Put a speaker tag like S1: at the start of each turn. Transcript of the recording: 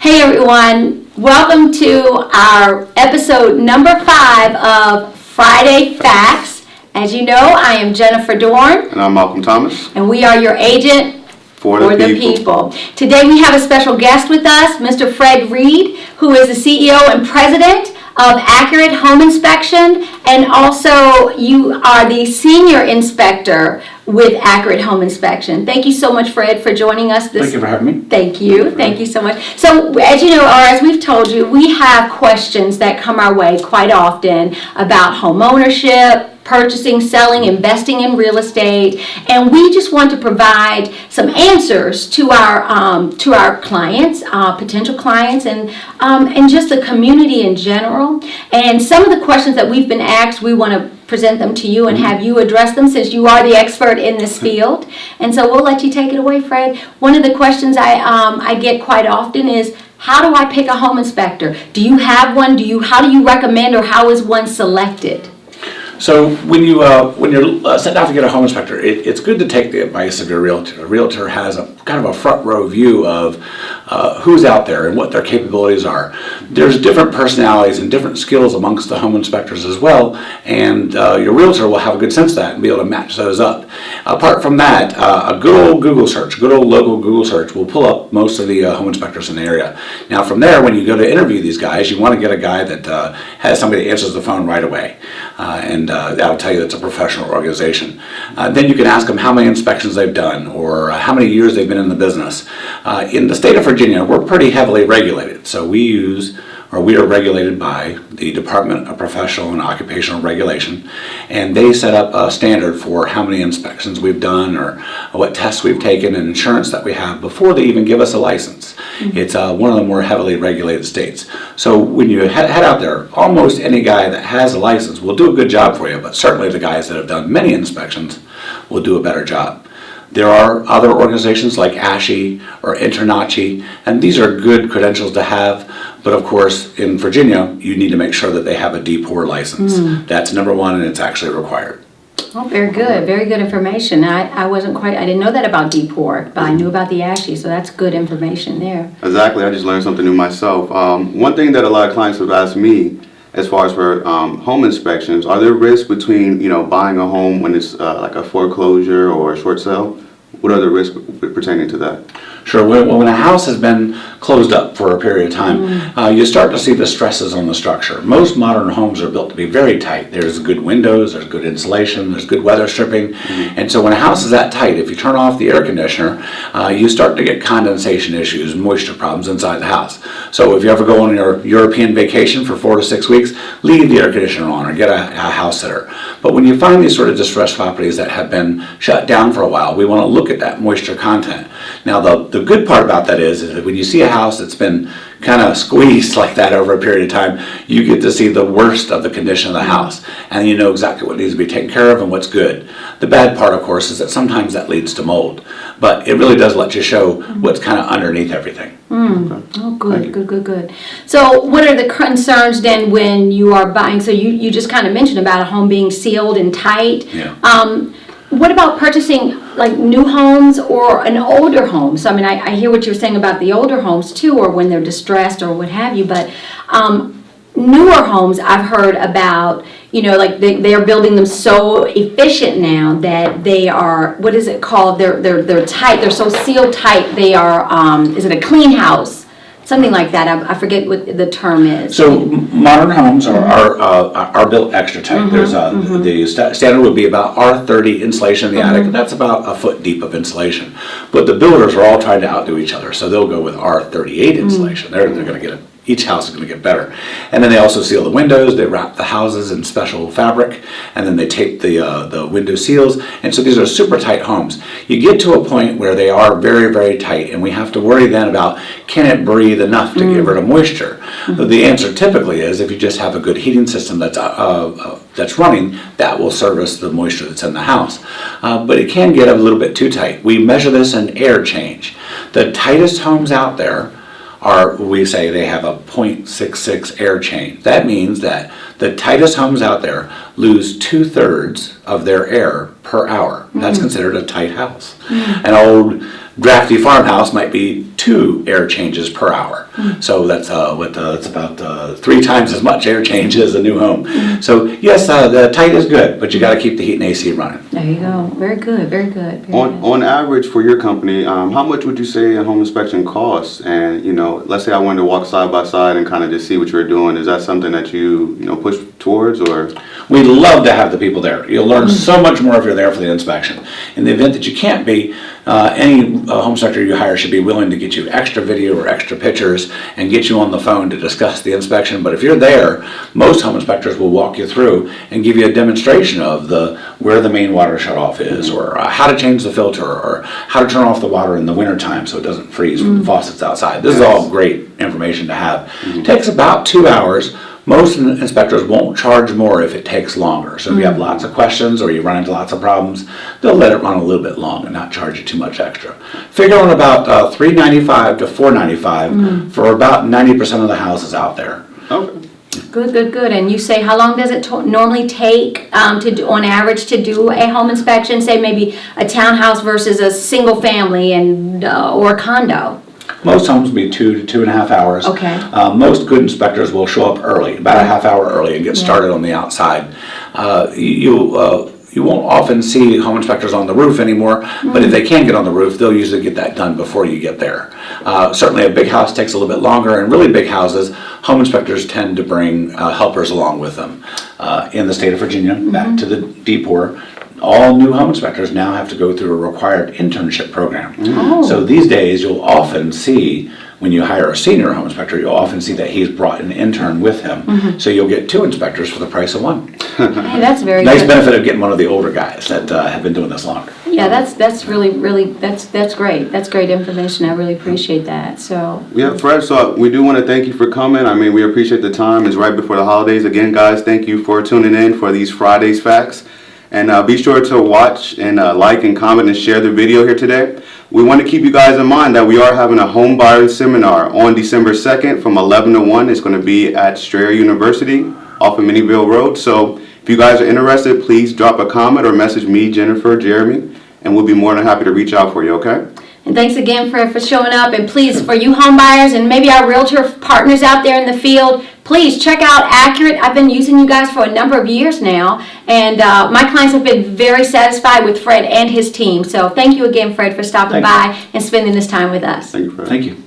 S1: Hey everyone, welcome to our episode number 5 of Friday Facts. As you know, I am Jennifer Dorn.
S2: And I'm Malcolm Thomas.
S1: And we are your agent for the people. Today we have a special guest with us, Mr. Reid, who is the CEO and president of Accurate Home Inspection, and also you are the senior inspector with Accurate Home Inspection. Thank you so much, Fred, for joining us.
S3: Thank you for having me.
S1: Thank you. Thank you so much. So, as you know, or as we've told you, we have questions that come our way quite often about home ownership, purchasing, selling, investing in real estate, and we just want to provide some answers to our clients, potential clients, and just the community in general. And some of the questions that we've been asked, we want to present them to you and have you address them, since you are the expert in this field. And so we'll let you take it away, Fred. One of the questions I get quite often is, how do I pick a home inspector? Do you have one? How do you recommend, or how is one selected?
S3: So when you're setting out to get a home inspector, it's good to take the advice of your realtor. A realtor has a kind of a front row view of who's out there and what their capabilities are. There's different personalities and different skills amongst the home inspectors as well, and your realtor will have a good sense of that and be able to match those up. Apart from that, a good old Google search, good old local Google search will pull up most of the home inspectors in the area. Now from there, when you go to interview these guys, you want to get a guy that has somebody that answers the phone right away. And that'll tell you it's a professional organization. Then you can ask them how many inspections they've done, or how many years they've been in the business. In the state of Virginia, we're pretty heavily regulated. So we are regulated by the Department of Professional and Occupational Regulation, and they set up a standard for how many inspections we've done, or what tests we've taken, and insurance that we have before they even give us a license. Mm-hmm. It's one of the more heavily regulated states. So when you head out there, almost any guy that has a license will do a good job for you, but certainly the guys that have done many inspections will do a better job. There are other organizations like ASHI or InterNACHI, and these are good credentials to have, but of course in Virginia you need to make sure that they have a D-POR license. That's number one, and it's actually required.
S1: Oh, very good information. I didn't know that about D-POR, but I knew about the ASHI, so that's good information there.
S2: Exactly, I just learned something new myself. One thing that a lot of clients have asked me, as far as for home inspections, are there risks between buying a home when it's like a foreclosure or a short sale? What are the risks pertaining to that?
S3: Sure. When a house has been closed up for a period of time, you start to see the stresses on the structure. Most modern homes are built to be very tight. There's good windows, there's good insulation, there's good weather stripping. And so when a house is that tight, if you turn off the air conditioner, you start to get condensation issues, moisture problems inside the house. So if you ever go on your European vacation for 4 to 6 weeks, leave the air conditioner on or get a house sitter. But when you find these sort of distressed properties that have been shut down for a while, we want to look at that moisture content. Now the good part about that is that when you see a house that's been kind of squeezed like that over a period of time, you get to see the worst of the condition of the house, and you know exactly what needs to be taken care of and what's good. The bad part, of course, is that sometimes that leads to mold, but it really does let you show what's kind of underneath everything.
S1: Oh, good. So what are the concerns then when you are buying? So you just kind of mentioned about a home being sealed and tight.
S3: Yeah.
S1: What about purchasing like new homes or an older home? So I mean, I hear what you're saying about the older homes too, or when they're distressed or what have you, but newer homes I've heard about, like they're building them so efficient now that they are, what is it called? They're tight. They're so sealed tight. They are, is it a clean house? Something like that. I forget what the term is.
S3: So modern homes are built extra tight. There's the standard would be about R30 insulation in the attic. That's about a foot deep of insulation. But the builders are all trying to outdo each other, so they'll go with R38 insulation. They're going to get it. Each house is going to get better. And then they also seal the windows, they wrap the houses in special fabric, and then they tape the window seals. And so these are super tight homes. You get to a point where they are very, very tight, and we have to worry then about, can it breathe enough to get rid of moisture? The answer typically is, if you just have a good heating system that's running, that will service the moisture that's in the house. But it can get a little bit too tight. We measure this in air change. The tightest homes out there we say they have a 0.66 air change. That means that the tightest homes out there lose 2/3 of their air per hour. That's considered a tight house. An old drafty farmhouse might be 2 air changes per hour. So that's that's about 3 times as much air change as a new home. So yes, the tight is good, but you got to keep the heat and AC running.
S1: There you go. Very good, very good. Very good.
S2: On average for your company, how much would you say a home inspection costs? And, let's say I wanted to walk side by side and kind of just see what you're doing. Is that something that you push towards, or?
S3: We love to have the people there. You'll learn so much more if you're there for the inspection. In the event that you can't be, any home inspector you hire should be willing to get you extra video or extra pictures and get you on the phone to discuss the inspection. But if you're there, most home inspectors will walk you through and give you a demonstration of where the main water shutoff is, or how to change the filter, or how to turn off the water in the wintertime so it doesn't freeze from the faucets outside. This is all great information to have. Takes about 2 hours. Most inspectors won't charge more if it takes longer. So if you have lots of questions or you run into lots of problems, they'll let it run a little bit long and not charge you too much extra. Figure on about $395 to $495 for about 90% of the houses out there.
S2: Okay.
S1: Good, good, good. And you say, how long does it normally take on average to do a home inspection? Say maybe a townhouse versus a single family or a condo.
S3: Most homes will be 2 to 2.5 hours.
S1: Okay.
S3: Most good inspectors will show up early, about a half hour early, and get started on the outside. You won't often see home inspectors on the roof anymore, but if they can get on the roof, they'll usually get that done before you get there. Certainly a big house takes a little bit longer, and really big houses, home inspectors tend to bring helpers along with them. In the state of Virginia, back to the D4, all new home inspectors now have to go through a required internship program. So these days, you'll often see, when you hire a senior home inspector, you'll often see that he's brought an intern with him. So you'll get 2 inspectors for the price of 1.
S1: Hey, that's very
S3: Nice
S1: good.
S3: benefit of getting one of the older guys that have been doing this longer.
S1: Yeah, that's really that's great. That's great information. I really appreciate that. So
S2: Yeah, Fred, so we do want to thank you for coming. I mean, we appreciate the time. It's right before the holidays. Again, guys, thank you for tuning in for these Fridays Facts. And be sure to watch and like and comment and share the video here today. We want to keep you guys in mind that we are having a home buying seminar on December 2nd from 11 to 1. It's going to be at Strayer University off of Minnieville Road. So if you guys are interested, please drop a comment or message me, Jennifer, Jeremy, and we'll be more than happy to reach out for you, okay?
S1: And thanks again for showing up. And please, for you home buyers and maybe our realtor partners out there in the field, please check out Accurate. I've been using you guys for a number of years now, and my clients have been very satisfied with Fred and his team. So thank you again, Fred, for stopping by and spending this time with us.
S2: Thank you, Fred.
S3: Thank you.